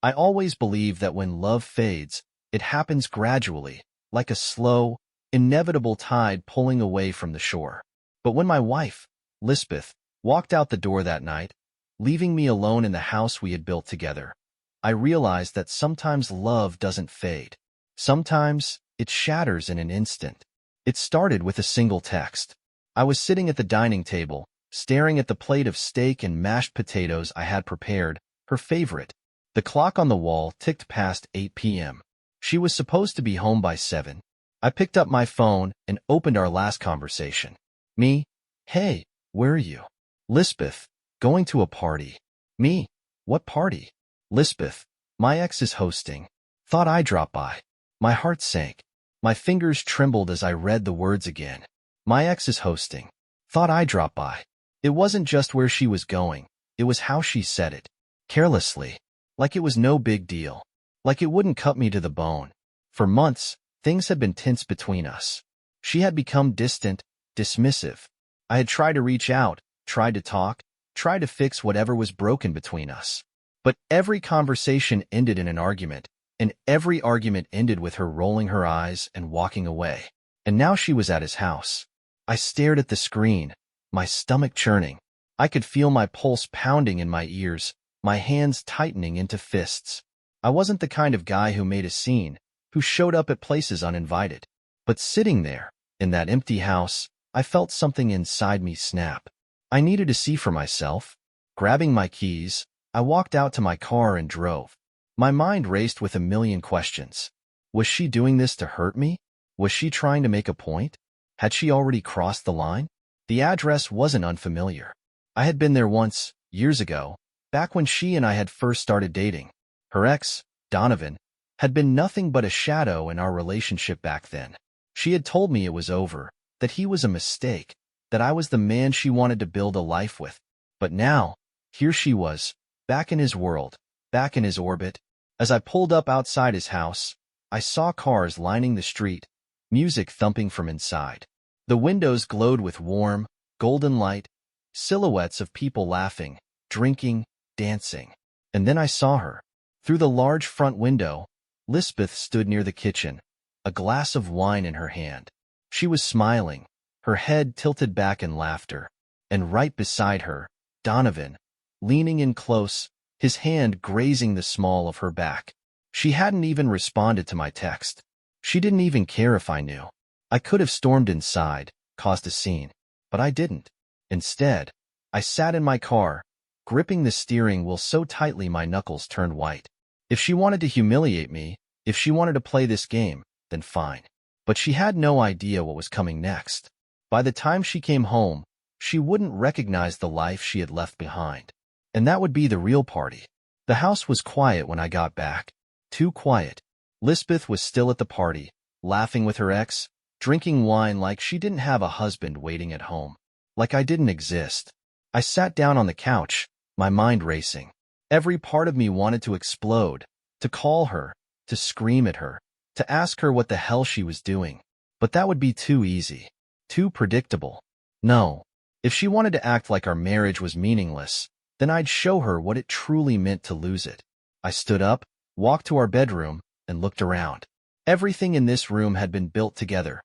I always believe that when love fades, it happens gradually, like a slow, inevitable tide pulling away from the shore. But when my wife, Lisbeth, walked out the door that night, leaving me alone in the house we had built together, I realized that sometimes love doesn't fade. Sometimes it shatters in an instant. It started with a single text. I was sitting at the dining table, staring at the plate of steak and mashed potatoes I had prepared, her favorite. The clock on the wall ticked past 8 p.m. She was supposed to be home by 7. I picked up my phone and opened our last conversation. Me, hey, where are you? Lisbeth, going to a party. Me, what party? Lisbeth, my ex is hosting. Thought I'd drop by. My heart sank. My fingers trembled as I read the words again. My ex is hosting. Thought I'd drop by. It wasn't just where she was going. It was how she said it. Carelessly. Like it was no big deal. Like it wouldn't cut me to the bone. For months, things had been tense between us. She had become distant, dismissive. I had tried to reach out, tried to talk, tried to fix whatever was broken between us. But every conversation ended in an argument, and every argument ended with her rolling her eyes and walking away. And now she was at his house. I stared at the screen, my stomach churning. I could feel my pulse pounding in my ears, my hands tightening into fists. I wasn't the kind of guy who made a scene, who showed up at places uninvited. But sitting there, in that empty house, I felt something inside me snap. I needed to see for myself. Grabbing my keys, I walked out to my car and drove. My mind raced with a million questions. Was she doing this to hurt me? Was she trying to make a point? Had she already crossed the line? The address wasn't unfamiliar. I had been there once, years ago, back when she and I had first started dating. Her ex, Donovan, had been nothing but a shadow in our relationship back then. She had told me it was over, that he was a mistake, that I was the man she wanted to build a life with. But now, here she was, back in his world, back in his orbit. As I pulled up outside his house, I saw cars lining the street, music thumping from inside. The windows glowed with warm, golden light, silhouettes of people laughing, drinking, dancing. And then I saw her. Through the large front window, Lisbeth stood near the kitchen, a glass of wine in her hand. She was smiling, her head tilted back in laughter. And right beside her, Donovan, leaning in close, his hand grazing the small of her back. She hadn't even responded to my text. She didn't even care if I knew. I could have stormed inside, caused a scene. But I didn't. Instead, I sat in my car, gripping the steering wheel so tightly my knuckles turned white. If she wanted to humiliate me, if she wanted to play this game, then fine. But she had no idea what was coming next. By the time she came home, she wouldn't recognize the life she had left behind. And that would be the real party. The house was quiet when I got back. Too quiet. Lisbeth was still at the party, laughing with her ex, drinking wine like she didn't have a husband waiting at home. Like I didn't exist. I sat down on the couch, my mind racing. Every part of me wanted to explode, to call her, to scream at her, to ask her what the hell she was doing. But that would be too easy. Too predictable. No. If she wanted to act like our marriage was meaningless, then I'd show her what it truly meant to lose it. I stood up, walked to our bedroom, and looked around. Everything in this room had been built together.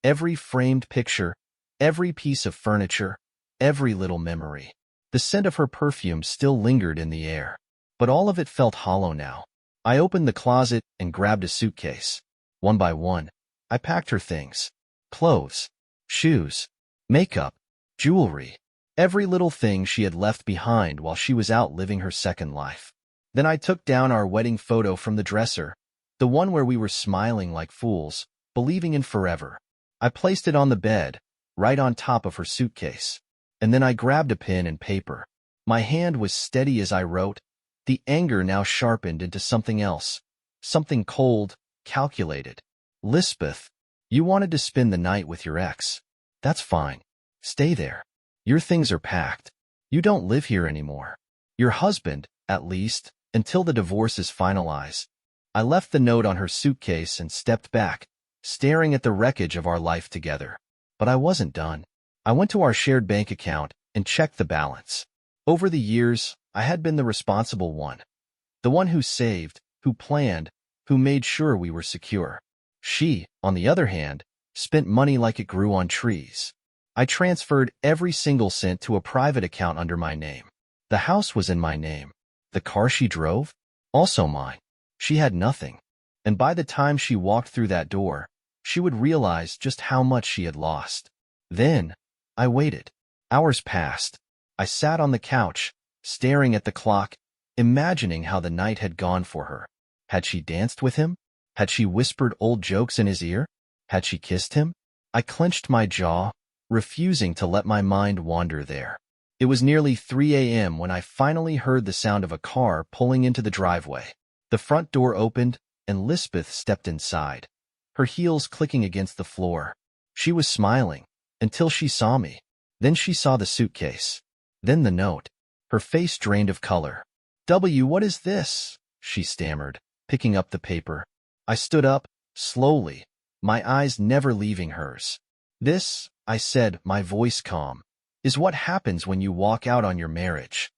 Every framed picture, every piece of furniture, every little memory. The scent of her perfume still lingered in the air. But all of it felt hollow now. I opened the closet and grabbed a suitcase. One by one, I packed her things. Clothes, shoes, makeup, jewelry. Every little thing she had left behind while she was out living her second life. Then I took down our wedding photo from the dresser, the one where we were smiling like fools, believing in forever. I placed it on the bed, right on top of her suitcase. And then I grabbed a pen and paper. My hand was steady as I wrote, the anger now sharpened into something else, something cold, calculated. Lisbeth, you wanted to spend the night with your ex. That's fine. Stay there. Your things are packed. You don't live here anymore. Your husband, at least, until the divorce is finalized. I left the note on her suitcase and stepped back, staring at the wreckage of our life together. But I wasn't done. I went to our shared bank account and checked the balance. Over the years, I had been the responsible one. The one who saved, who planned, who made sure we were secure. She, on the other hand, spent money like it grew on trees. I transferred every single cent to a private account under my name. The house was in my name. The car she drove? Also mine. She had nothing. And by the time she walked through that door, she would realize just how much she had lost. Then, I waited. Hours passed. I sat on the couch, staring at the clock, imagining how the night had gone for her. Had she danced with him? Had she whispered old jokes in his ear? Had she kissed him? I clenched my jaw, refusing to let my mind wander there. It was nearly 3 a.m. when I finally heard the sound of a car pulling into the driveway. The front door opened, and Lisbeth stepped inside, her heels clicking against the floor. She was smiling, until she saw me. Then she saw the suitcase. Then the note. Her face drained of color. What is this?" she stammered, picking up the paper. I stood up, slowly, my eyes never leaving hers. "This," I said, my voice calm, "is what happens when you walk out on your marriage."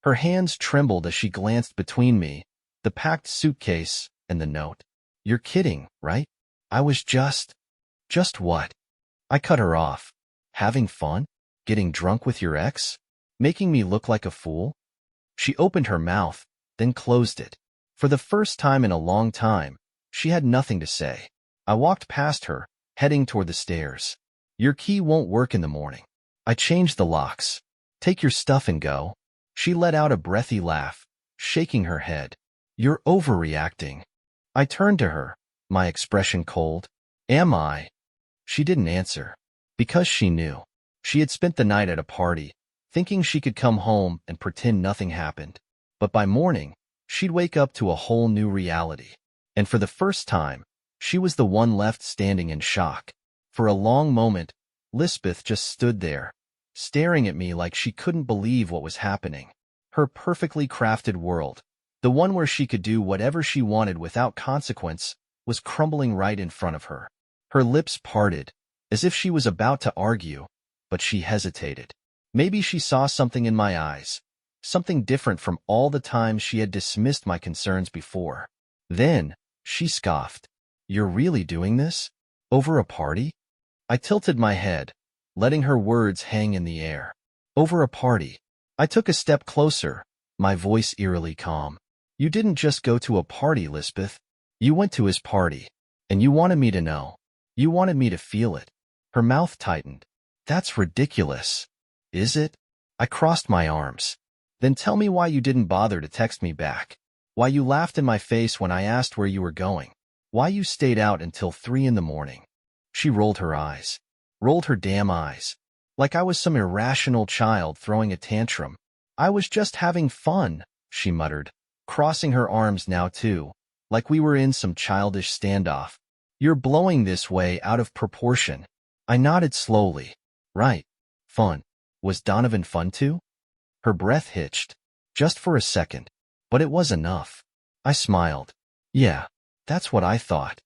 Her hands trembled as she glanced between me, the packed suitcase, and the note. "You're kidding, right? I was just what?" I cut her off. "Having fun? Getting drunk with your ex? Making me look like a fool?" She opened her mouth, then closed it. For the first time in a long time, she had nothing to say. I walked past her, heading toward the stairs. "Your key won't work in the morning. I changed the locks. Take your stuff and go." She let out a breathy laugh, shaking her head. "You're overreacting." I turned to her, my expression cold. "Am I?" She didn't answer. Because she knew. She had spent the night at a party, thinking she could come home and pretend nothing happened. But by morning, she'd wake up to a whole new reality. And for the first time, she was the one left standing in shock. For a long moment, Lisbeth just stood there, staring at me like she couldn't believe what was happening. Her perfectly crafted world, the one where she could do whatever she wanted without consequence, was crumbling right in front of her. Her lips parted, as if she was about to argue, but she hesitated. Maybe she saw something in my eyes, something different from all the times she had dismissed my concerns before. Then, she scoffed. "You're really doing this? Over a party?" I tilted my head, letting her words hang in the air. "Over a party." I took a step closer, my voice eerily calm. "You didn't just go to a party, Lisbeth. You went to his party. And you wanted me to know. You wanted me to feel it." Her mouth tightened. "That's ridiculous." "Is it?" I crossed my arms. "Then tell me why you didn't bother to text me back. Why you laughed in my face when I asked where you were going. Why you stayed out until 3 in the morning. She rolled her eyes. Rolled her damn eyes. Like I was some irrational child throwing a tantrum. "I was just having fun," she muttered, crossing her arms now too, like we were in some childish standoff. "You're blowing this way out of proportion." I nodded slowly. "Right. Fun. Was Donovan fun too?" Her breath hitched. Just for a second. But it was enough. I smiled. "Yeah, that's what I thought."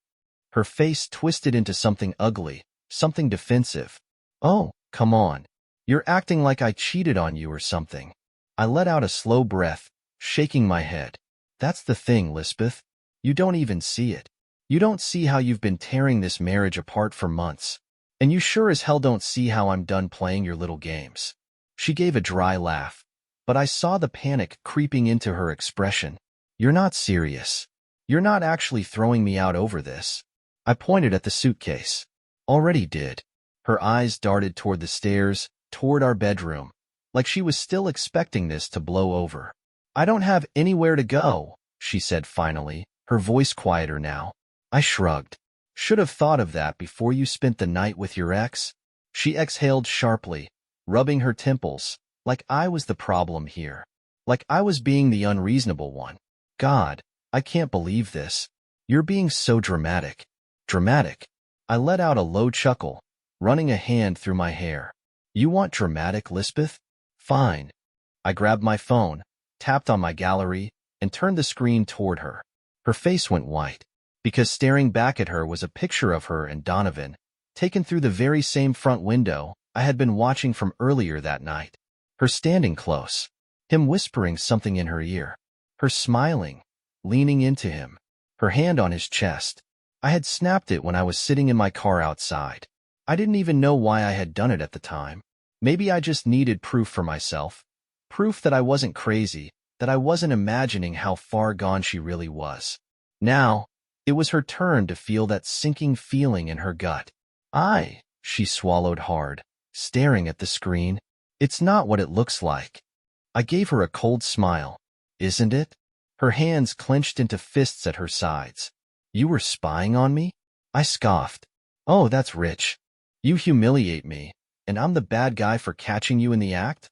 Her face twisted into something ugly, something defensive. "Oh, come on. You're acting like I cheated on you or something." I let out a slow breath, shaking my head. "That's the thing, Lisbeth. You don't even see it. You don't see how you've been tearing this marriage apart for months. And you sure as hell don't see how I'm done playing your little games." She gave a dry laugh, but I saw the panic creeping into her expression. "You're not serious. You're not actually throwing me out over this." I pointed at the suitcase. "Already did." Her eyes darted toward the stairs, toward our bedroom, like she was still expecting this to blow over. "I don't have anywhere to go," she said finally, her voice quieter now. I shrugged. "Should have thought of that before you spent the night with your ex." She exhaled sharply, rubbing her temples, like I was the problem here. Like I was being the unreasonable one. "God, I can't believe this. You're being so dramatic." "Dramatic?" I let out a low chuckle, running a hand through my hair. "You want dramatic, Lisbeth? Fine." I grabbed my phone, tapped on my gallery, and turned the screen toward her. Her face went white, because staring back at her was a picture of her and Donovan, taken through the very same front window I had been watching from earlier that night. Her standing close, him whispering something in her ear. her smiling, leaning into him, her hand on his chest. I had snapped it when I was sitting in my car outside. I didn't even know why I had done it at the time. Maybe I just needed proof for myself. Proof that I wasn't crazy, that I wasn't imagining how far gone she really was. Now, it was her turn to feel that sinking feeling in her gut. She swallowed hard, staring at the screen. It's not what it looks like. I gave her a cold smile. Isn't it? Her hands clenched into fists at her sides. You were spying on me? I scoffed. Oh, that's rich. You humiliate me, and I'm the bad guy for catching you in the act?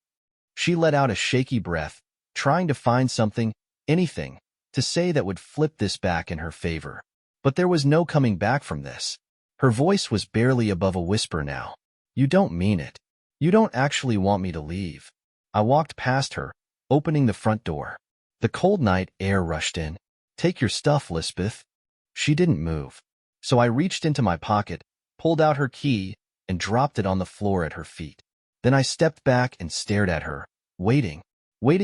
She let out a shaky breath, trying to find something, anything, to say that would flip this back in her favor. But there was no coming back from this. Her voice was barely above a whisper now. You don't mean it. You don't actually want me to leave. I walked past her, opening the front door. The cold night air rushed in. Take your stuff, Lisbeth. She didn't move. So I reached into my pocket, pulled out her key, and dropped it on the floor at her feet. Then I stepped back and stared at her, waiting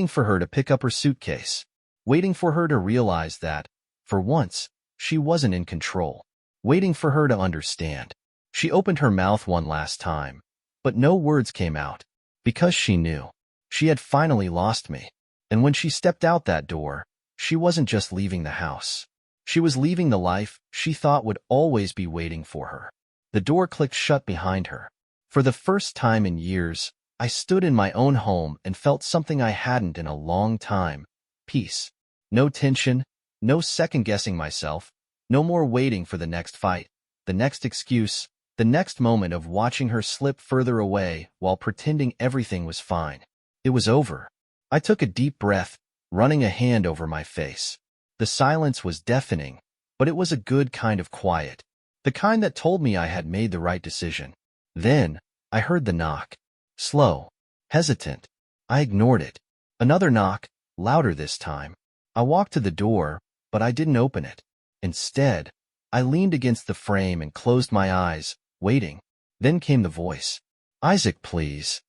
for her to pick up her suitcase, waiting for her to realize that, for once, she wasn't in control, waiting for her to understand. She opened her mouth one last time, but no words came out, because she knew. She had finally lost me. And when she stepped out that door, she wasn't just leaving the house. She was leaving the life she thought would always be waiting for her. The door clicked shut behind her. For the first time in years, I stood in my own home and felt something I hadn't in a long time. Peace. No tension, no second-guessing myself, no more waiting for the next fight, the next excuse, the next moment of watching her slip further away while pretending everything was fine. It was over. I took a deep breath, running a hand over my face. The silence was deafening, but it was a good kind of quiet, the kind that told me I had made the right decision. Then, I heard the knock. Slow, hesitant. I ignored it. Another knock, louder this time. I walked to the door, but I didn't open it. Instead, I leaned against the frame and closed my eyes, waiting. Then came the voice. Isaac, please.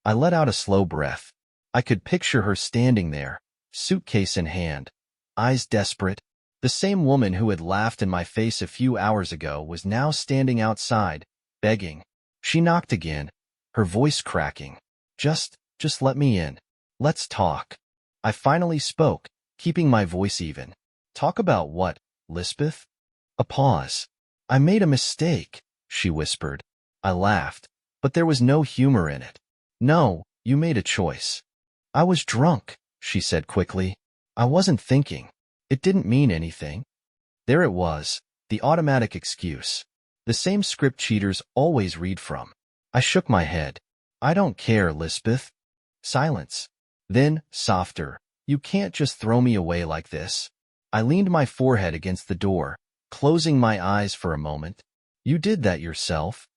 I let out a slow breath. I could picture her standing there, suitcase in hand, eyes desperate. The same woman who had laughed in my face a few hours ago was now standing outside, begging. She knocked again, her voice cracking. Just let me in. Let's talk. I finally spoke, keeping my voice even. Talk about what, Lisbeth? A pause. I made a mistake, she whispered. I laughed, but there was no humor in it. No, you made a choice. I was drunk, she said quickly. I wasn't thinking. It didn't mean anything. There it was, the automatic excuse. The same script cheaters always read from. I shook my head. I don't care, Lisbeth. Silence. Then, softer. You can't just throw me away like this. I leaned my forehead against the door, closing my eyes for a moment. You did that yourself.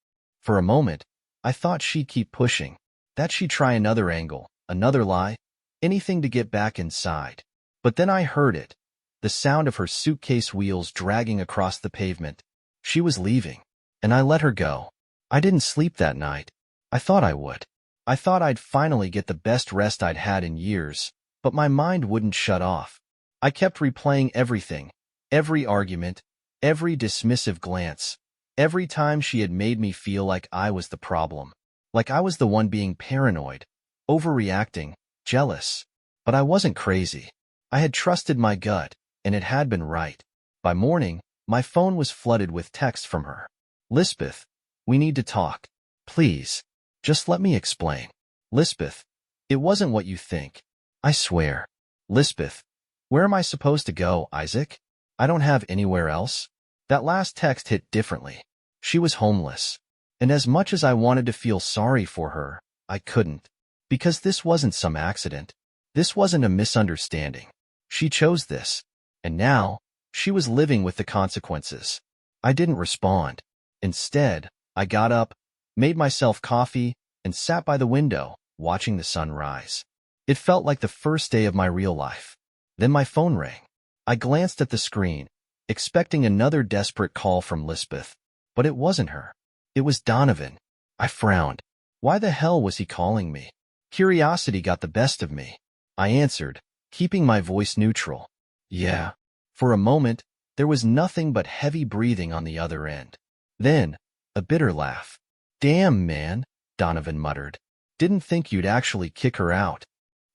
For a moment, I thought she'd keep pushing, that she'd try another angle, another lie, anything to get back inside. But then I heard it, the sound of her suitcase wheels dragging across the pavement. She was leaving, and I let her go. I didn't sleep that night. I thought I would. I thought I'd finally get the best rest I'd had in years, but my mind wouldn't shut off. I kept replaying everything, every argument, every dismissive glance, every time she had made me feel like I was the problem, like I was the one being paranoid, overreacting, jealous. But I wasn't crazy. I had trusted my gut, and it had been right. By morning, my phone was flooded with texts from her. Lisbeth, we need to talk. Please. Just let me explain. Lisbeth, it wasn't what you think. I swear. Lisbeth, where am I supposed to go, Isaac? I don't have anywhere else. That last text hit differently. She was homeless. And as much as I wanted to feel sorry for her, I couldn't. Because this wasn't some accident. This wasn't a misunderstanding. She chose this. And now, she was living with the consequences. I didn't respond. Instead, I got up, made myself coffee, and sat by the window, watching the sun rise. It felt like the first day of my real life. Then my phone rang. I glanced at the screen, expecting another desperate call from Lisbeth. But it wasn't her. It was Donovan. I frowned. Why the hell was he calling me? Curiosity got the best of me. I answered, keeping my voice neutral. Yeah. For a moment, there was nothing but heavy breathing on the other end. Then, a bitter laugh. Damn, man, Donovan muttered. Didn't think you'd actually kick her out.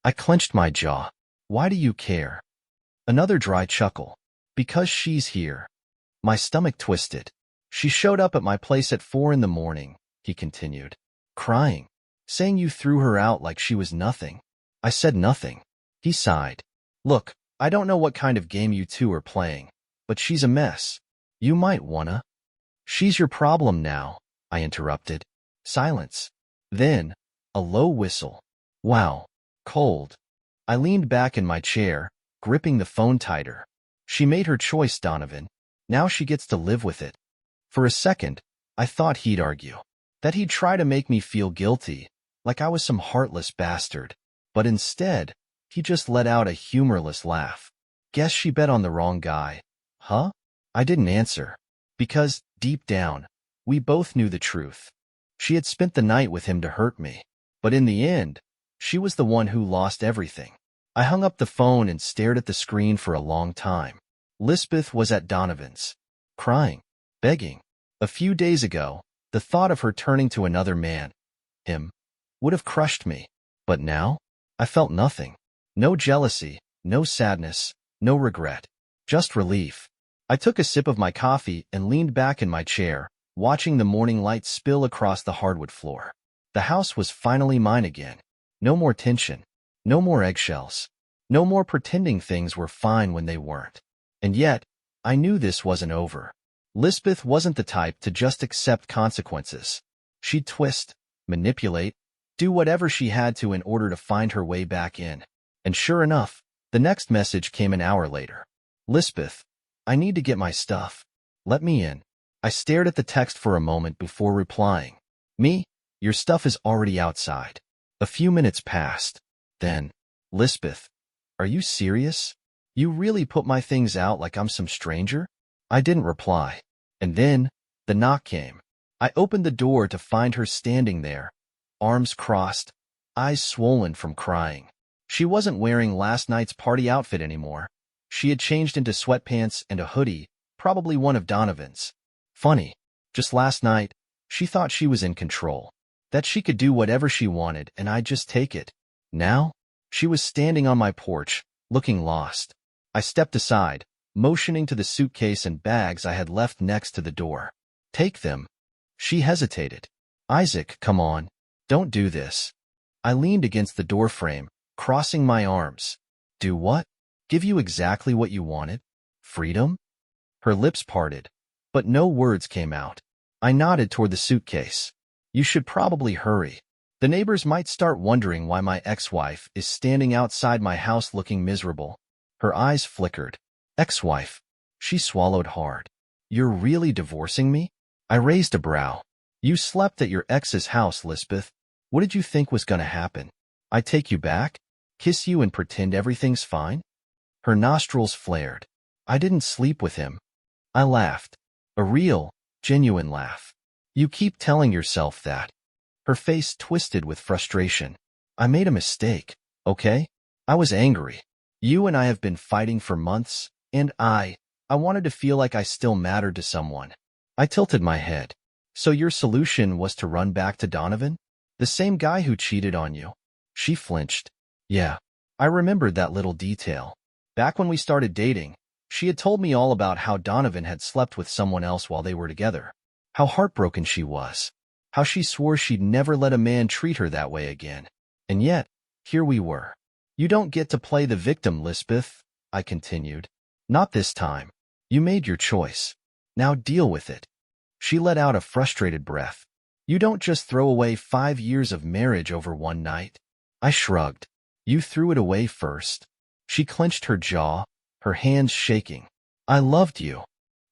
I clenched my jaw. Why do you care? Another dry chuckle. Because she's here. My stomach twisted. She showed up at my place at 4 in the morning, he continued. Crying. Saying you threw her out like she was nothing. I said nothing. He sighed. Look, I don't know what kind of game you two are playing, but she's a mess. You might wanna. She's your problem now, I interrupted. Silence. Then, a low whistle. Wow. Cold. I leaned back in my chair, gripping the phone tighter. She made her choice, Donovan. Now she gets to live with it. For a second, I thought he'd argue. That he'd try to make me feel guilty, like I was some heartless bastard. But instead, he just let out a humorless laugh. Guess she bet on the wrong guy. Huh? I didn't answer. Because, deep down, we both knew the truth. She had spent the night with him to hurt me. But in the end, she was the one who lost everything. I hung up the phone and stared at the screen for a long time. Lisbeth was at Donovan's. Crying. Begging. A few days ago, the thought of her turning to another man, him, would have crushed me. But now, I felt nothing. No jealousy, no sadness, no regret. Just relief. I took a sip of my coffee and leaned back in my chair, watching the morning light spill across the hardwood floor. The house was finally mine again. No more tension. No more eggshells. No more pretending things were fine when they weren't. And yet, I knew this wasn't over. Lisbeth wasn't the type to just accept consequences. She'd twist, manipulate, do whatever she had to in order to find her way back in. And sure enough, the next message came an hour later. Lisbeth, I need to get my stuff. Let me in. I stared at the text for a moment before replying. Me? Your stuff is already outside. A few minutes passed. Then, Lisbeth, are you serious? You really put my things out like I'm some stranger? I didn't reply. And then, the knock came. I opened the door to find her standing there, arms crossed, eyes swollen from crying. She wasn't wearing last night's party outfit anymore. She had changed into sweatpants and a hoodie, probably one of Donovan's. Funny, just last night, she thought she was in control, that she could do whatever she wanted and I'd just take it. Now, she was standing on my porch, looking lost. I stepped aside, motioning to the suitcase and bags I had left next to the door. Take them. She hesitated. Isaac, come on. Don't do this. I leaned against the doorframe, crossing my arms. Do what? Give you exactly what you wanted? Freedom? Her lips parted, but no words came out. I nodded toward the suitcase. You should probably hurry. The neighbors might start wondering why my ex-wife is standing outside my house looking miserable. Her eyes flickered. Ex-wife. She swallowed hard. You're really divorcing me? I raised a brow. You slept at your ex's house, Lisbeth. What did you think was going to happen? I take you back? Kiss you and pretend everything's fine? Her nostrils flared. I didn't sleep with him. I laughed. A real, genuine laugh. You keep telling yourself that. Her face twisted with frustration. I made a mistake, okay? I was angry. You and I have been fighting for months, and I wanted to feel like I still mattered to someone. I tilted my head. So your solution was to run back to Donovan? The same guy who cheated on you? She flinched. Yeah, I remembered that little detail. Back when we started dating, she had told me all about how Donovan had slept with someone else while they were together. How heartbroken she was. How she swore she'd never let a man treat her that way again. And yet, here we were. You don't get to play the victim, Lisbeth, I continued. Not this time. You made your choice. Now deal with it. She let out a frustrated breath. You don't just throw away 5 years of marriage over one night. I shrugged. You threw it away first. She clenched her jaw, her hands shaking. I loved you.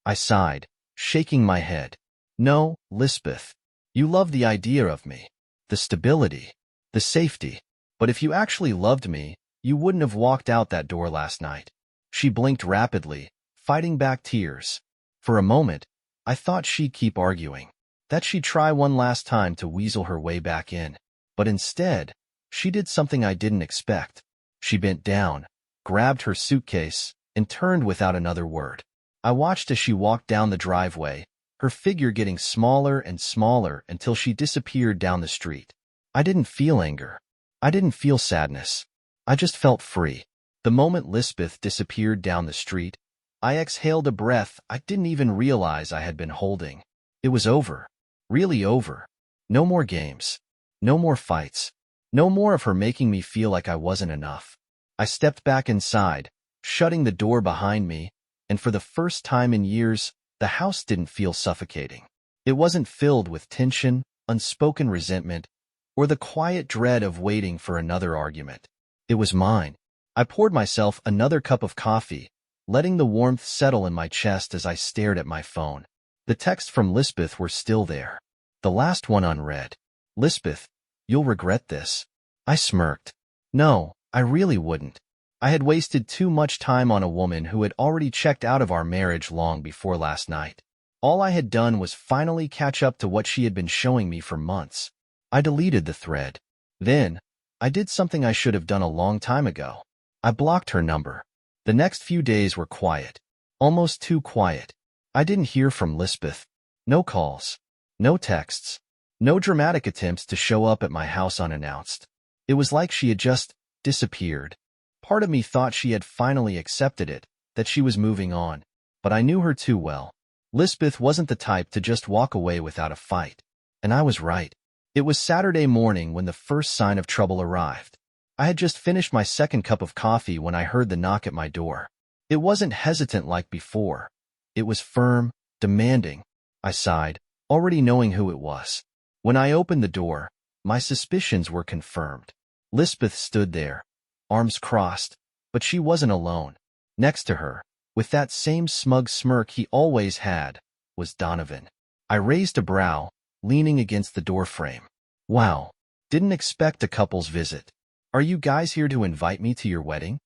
I sighed, shaking my head. No, Lisbeth. You loved the idea of me. The stability. The safety. But if you actually loved me, you wouldn't have walked out that door last night. She blinked rapidly, fighting back tears. For a moment, I thought she'd keep arguing, that she'd try one last time to weasel her way back in. But instead, she did something I didn't expect. She bent down, grabbed her suitcase, and turned without another word. I watched as she walked down the driveway, her figure getting smaller and smaller until she disappeared down the street. I didn't feel anger. I didn't feel sadness. I just felt free. The moment Lisbeth disappeared down the street, I exhaled a breath I didn't even realize I had been holding. It was over. Really over. No more games. No more fights. No more of her making me feel like I wasn't enough. I stepped back inside, shutting the door behind me, and for the first time in years, the house didn't feel suffocating. It wasn't filled with tension, unspoken resentment, or the quiet dread of waiting for another argument. It was mine. I poured myself another cup of coffee, letting the warmth settle in my chest as I stared at my phone. The texts from Lisbeth were still there. The last one unread. Lisbeth, you'll regret this. I smirked. No, I really wouldn't. I had wasted too much time on a woman who had already checked out of our marriage long before last night. All I had done was finally catch up to what she had been showing me for months. I deleted the thread. Then, I did something I should have done a long time ago. I blocked her number. The next few days were quiet. Almost too quiet. I didn't hear from Lisbeth. No calls. No texts. No dramatic attempts to show up at my house unannounced. It was like she had just disappeared. Part of me thought she had finally accepted it, that she was moving on. But I knew her too well. Lisbeth wasn't the type to just walk away without a fight. And I was right. It was Saturday morning when the first sign of trouble arrived. I had just finished my second cup of coffee when I heard the knock at my door. It wasn't hesitant like before. It was firm, demanding. I sighed, already knowing who it was. When I opened the door, my suspicions were confirmed. Lisbeth stood there, arms crossed, but she wasn't alone. Next to her, with that same smug smirk he always had, was Donovan. I raised a brow, leaning against the doorframe. Wow, didn't expect a couple's visit. Are you guys here to invite me to your wedding?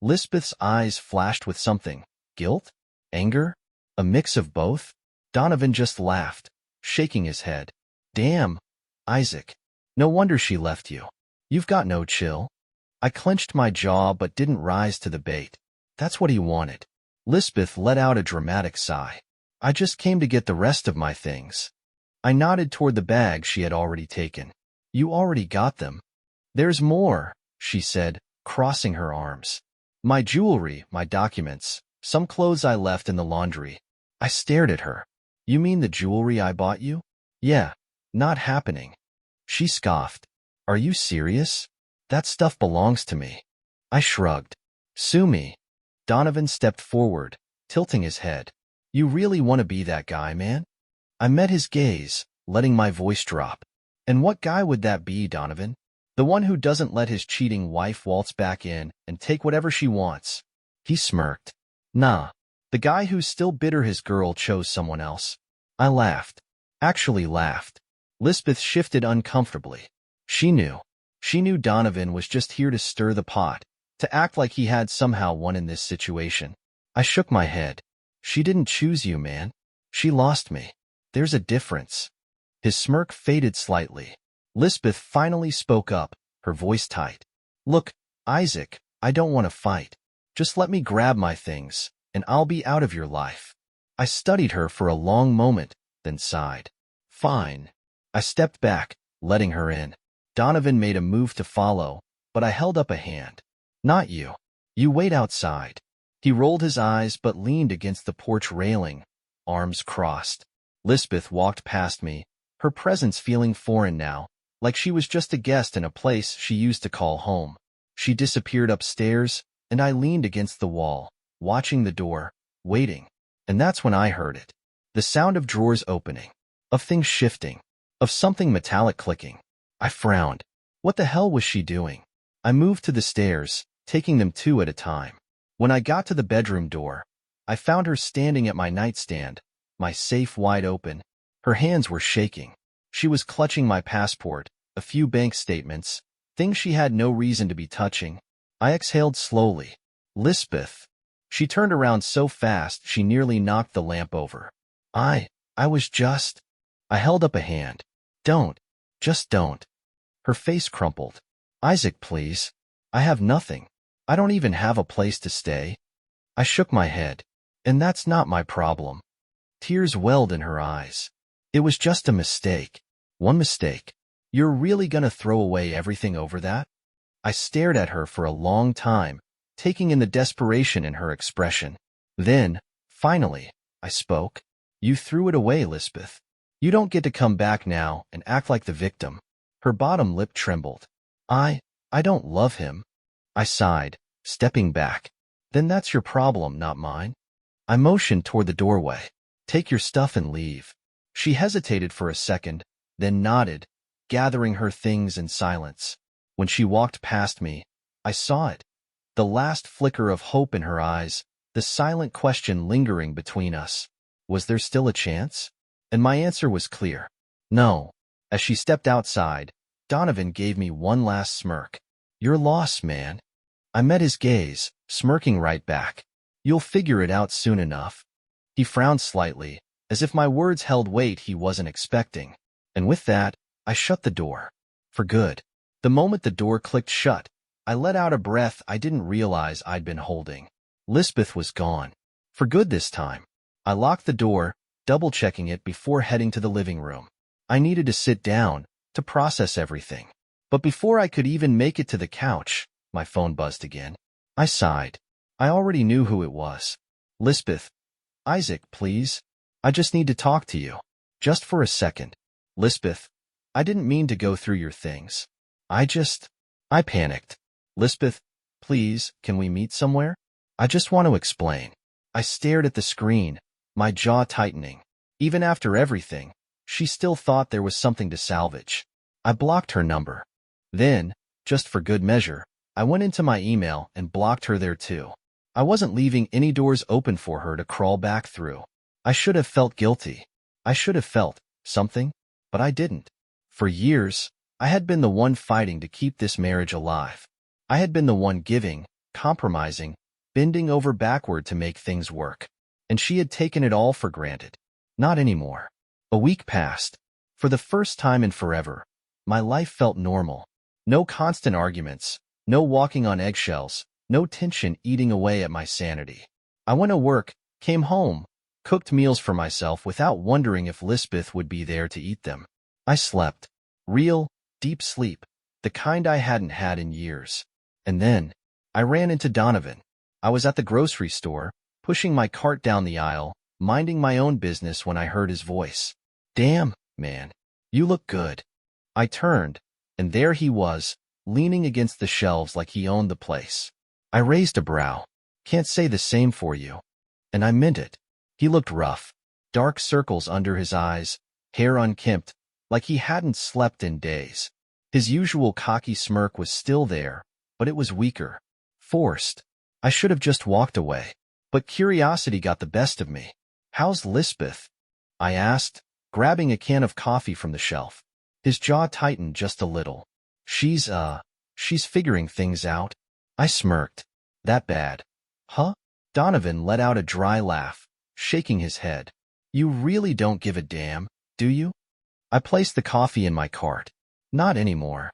Lisbeth's eyes flashed with something. Guilt? Anger? A mix of both? Donovan just laughed, shaking his head. Damn, Isaac. No wonder she left you. You've got no chill. I clenched my jaw but didn't rise to the bait. That's what he wanted. Lisbeth let out a dramatic sigh. I just came to get the rest of my things. I nodded toward the bag she had already taken. You already got them. There's more, she said, crossing her arms. My jewelry, my documents, some clothes I left in the laundry. I stared at her. You mean the jewelry I bought you? Yeah, not happening. She scoffed. Are you serious? That stuff belongs to me. I shrugged. Sue me. Donovan stepped forward, tilting his head. You really want to be that guy, man? I met his gaze, letting my voice drop. And what guy would that be, Donovan? The one who doesn't let his cheating wife waltz back in and take whatever she wants. He smirked. Nah. The guy who's still bitter his girl chose someone else. I laughed. Actually laughed. Lisbeth shifted uncomfortably. She knew. She knew Donovan was just here to stir the pot, to act like he had somehow won in this situation. I shook my head. She didn't choose you, man. She lost me. There's a difference. His smirk faded slightly. Lisbeth finally spoke up, her voice tight. Look, Isaac, I don't want to fight. Just let me grab my things, and I'll be out of your life. I studied her for a long moment, then sighed. Fine. I stepped back, letting her in. Donovan made a move to follow, but I held up a hand. Not you. You wait outside. He rolled his eyes but leaned against the porch railing, arms crossed. Lisbeth walked past me, her presence feeling foreign now, like she was just a guest in a place she used to call home. She disappeared upstairs, and I leaned against the wall, watching the door, waiting. And that's when I heard it. The sound of drawers opening, of things shifting, of something metallic clicking. I frowned. What the hell was she doing? I moved to the stairs, taking them two at a time. When I got to the bedroom door, I found her standing at my nightstand, my safe wide open. Her hands were shaking. She was clutching my passport, a few bank statements, things she had no reason to be touching. I exhaled slowly. Lisbeth. She turned around so fast she nearly knocked the lamp over. I was just... I held up a hand. Don't. Just don't. Her face crumpled. Isaac, please. I have nothing. I don't even have a place to stay. I shook my head. And that's not my problem. Tears welled in her eyes. It was just a mistake. One mistake. You're really gonna throw away everything over that? I stared at her for a long time, taking in the desperation in her expression. Then, finally, I spoke. You threw it away, Lisbeth. You don't get to come back now and act like the victim. Her bottom lip trembled. I don't love him. I sighed, stepping back. Then that's your problem, not mine. I motioned toward the doorway. Take your stuff and leave. She hesitated for a second, then nodded, gathering her things in silence. When she walked past me, I saw it. The last flicker of hope in her eyes, the silent question lingering between us. Was there still a chance? And my answer was clear. No. As she stepped outside, Donovan gave me one last smirk. You're lost, man. I met his gaze, smirking right back. You'll figure it out soon enough. He frowned slightly, as if my words held weight he wasn't expecting. And with that, I shut the door. For good. The moment the door clicked shut, I let out a breath I didn't realize I'd been holding. Lisbeth was gone. For good this time. I locked the door, double-checking it before heading to the living room. I needed to sit down, to process everything. But before I could even make it to the couch, my phone buzzed again. I sighed. I already knew who it was. Lisbeth. Isaac, please. I just need to talk to you. Just for a second. Lisbeth. I didn't mean to go through your things. I panicked. Lisbeth, please, can we meet somewhere? I just want to explain. I stared at the screen, my jaw tightening. Even after everything, she still thought there was something to salvage. I blocked her number. Then, just for good measure, I went into my email and blocked her there too. I wasn't leaving any doors open for her to crawl back through. I should have felt guilty. I should have felt something, but I didn't. For years, I had been the one fighting to keep this marriage alive. I had been the one giving, compromising, bending over backward to make things work. And she had taken it all for granted. Not anymore. A week passed. For the first time in forever, my life felt normal. No constant arguments, no walking on eggshells, no tension eating away at my sanity. I went to work, came home, cooked meals for myself without wondering if Lisbeth would be there to eat them. I slept. Real, deep sleep, the kind I hadn't had in years. And then, I ran into Donovan. I was at the grocery store, pushing my cart down the aisle, minding my own business when I heard his voice. Damn, man. You look good. I turned, and there he was, leaning against the shelves like he owned the place. I raised a brow. Can't say the same for you. And I meant it. He looked rough. Dark circles under his eyes, hair unkempt, like he hadn't slept in days. His usual cocky smirk was still there, but it was weaker. Forced. I should have just walked away. But curiosity got the best of me. How's Lisbeth? I asked, grabbing a can of coffee from the shelf. His jaw tightened just a little. She's figuring things out. I smirked. That bad? Huh? Donovan let out a dry laugh, shaking his head. You really don't give a damn, do you? I placed the coffee in my cart. Not anymore.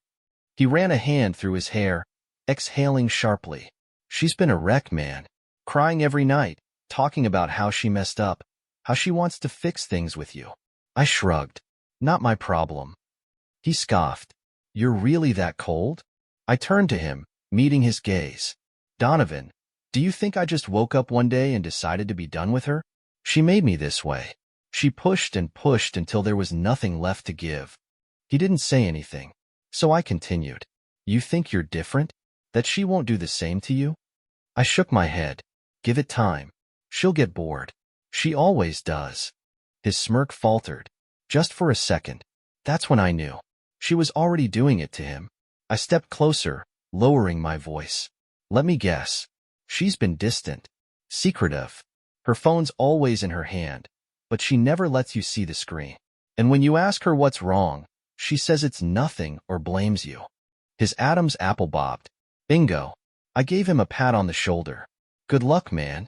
He ran a hand through his hair, exhaling sharply. She's been a wreck, man. Crying every night, talking about how she messed up, how she wants to fix things with you. I shrugged. Not my problem. He scoffed. You're really that cold? I turned to him, meeting his gaze. Donovan, do you think I just woke up one day and decided to be done with her? She made me this way. She pushed and pushed until there was nothing left to give. He didn't say anything, so I continued. You think you're different? That she won't do the same to you? I shook my head. Give it time. She'll get bored. She always does. His smirk faltered. Just for a second. That's when I knew. She was already doing it to him. I stepped closer, lowering my voice. Let me guess. She's been distant. Secretive. Her phone's always in her hand, but she never lets you see the screen. And when you ask her what's wrong, she says it's nothing or blames you. His Adam's apple bobbed. Bingo. I gave him a pat on the shoulder. Good luck, man.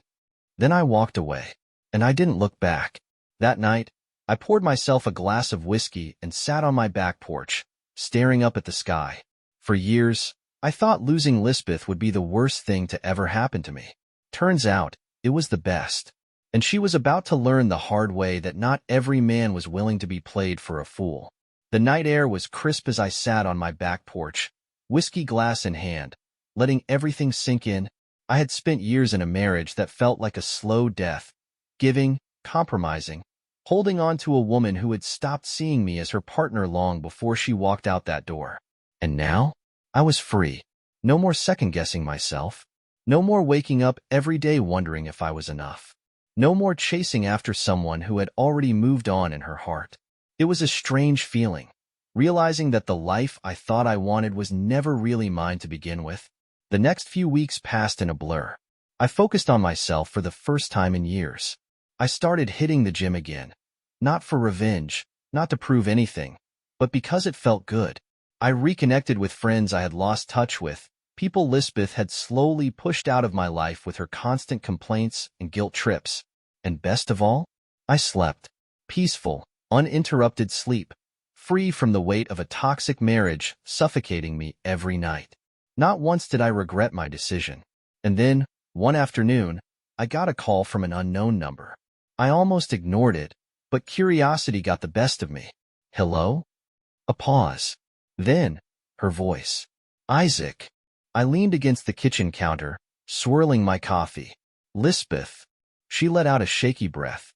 Then I walked away, and I didn't look back. That night, I poured myself a glass of whiskey and sat on my back porch, staring up at the sky. For years, I thought losing Lisbeth would be the worst thing to ever happen to me. Turns out, it was the best. And she was about to learn the hard way that not every man was willing to be played for a fool. The night air was crisp as I sat on my back porch, whiskey glass in hand, letting everything sink in. I had spent years in a marriage that felt like a slow death, giving, compromising, holding on to a woman who had stopped seeing me as her partner long before she walked out that door. And now, I was free. No more second-guessing myself. No more waking up every day wondering if I was enough. No more chasing after someone who had already moved on in her heart. It was a strange feeling, realizing that the life I thought I wanted was never really mine to begin with. The next few weeks passed in a blur. I focused on myself for the first time in years. I started hitting the gym again. Not for revenge, not to prove anything, but because it felt good. I reconnected with friends I had lost touch with, people Lisbeth had slowly pushed out of my life with her constant complaints and guilt trips. And best of all, I slept. Peaceful, uninterrupted sleep, free from the weight of a toxic marriage suffocating me every night. Not once did I regret my decision. And then, one afternoon, I got a call from an unknown number. I almost ignored it, but curiosity got the best of me. Hello? A pause. Then, her voice. Isaac. I leaned against the kitchen counter, swirling my coffee. Lisbeth. She let out a shaky breath.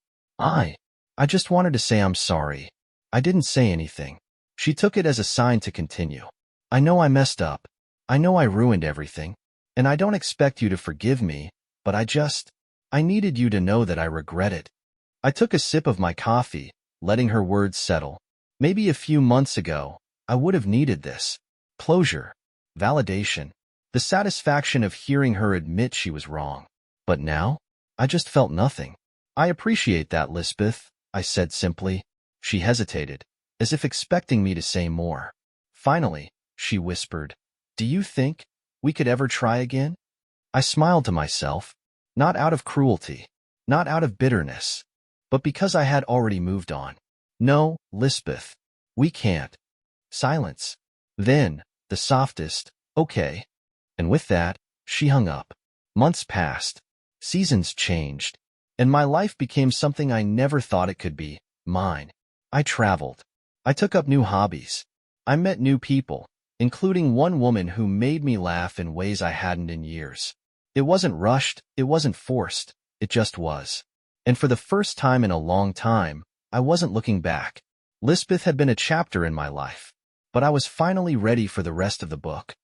I just wanted to say I'm sorry. I didn't say anything. She took it as a sign to continue. I know I messed up. I know I ruined everything. And I don't expect you to forgive me, but I needed you to know that I regret it. I took a sip of my coffee, letting her words settle. Maybe a few months ago, I would have needed this. Closure. Validation. The satisfaction of hearing her admit she was wrong. But now, I just felt nothing. I appreciate that, Lisbeth, I said simply. She hesitated, as if expecting me to say more. Finally, she whispered, Do you think we could ever try again? I smiled to myself, not out of cruelty, not out of bitterness, but because I had already moved on. No, Lisbeth, we can't. Silence. Then, the softest, okay. And with that, she hung up. Months passed. Seasons changed. And my life became something I never thought it could be, mine. I traveled. I took up new hobbies. I met new people, including one woman who made me laugh in ways I hadn't in years. It wasn't rushed, it wasn't forced, it just was. And for the first time in a long time, I wasn't looking back. Lisbeth had been a chapter in my life, but I was finally ready for the rest of the book.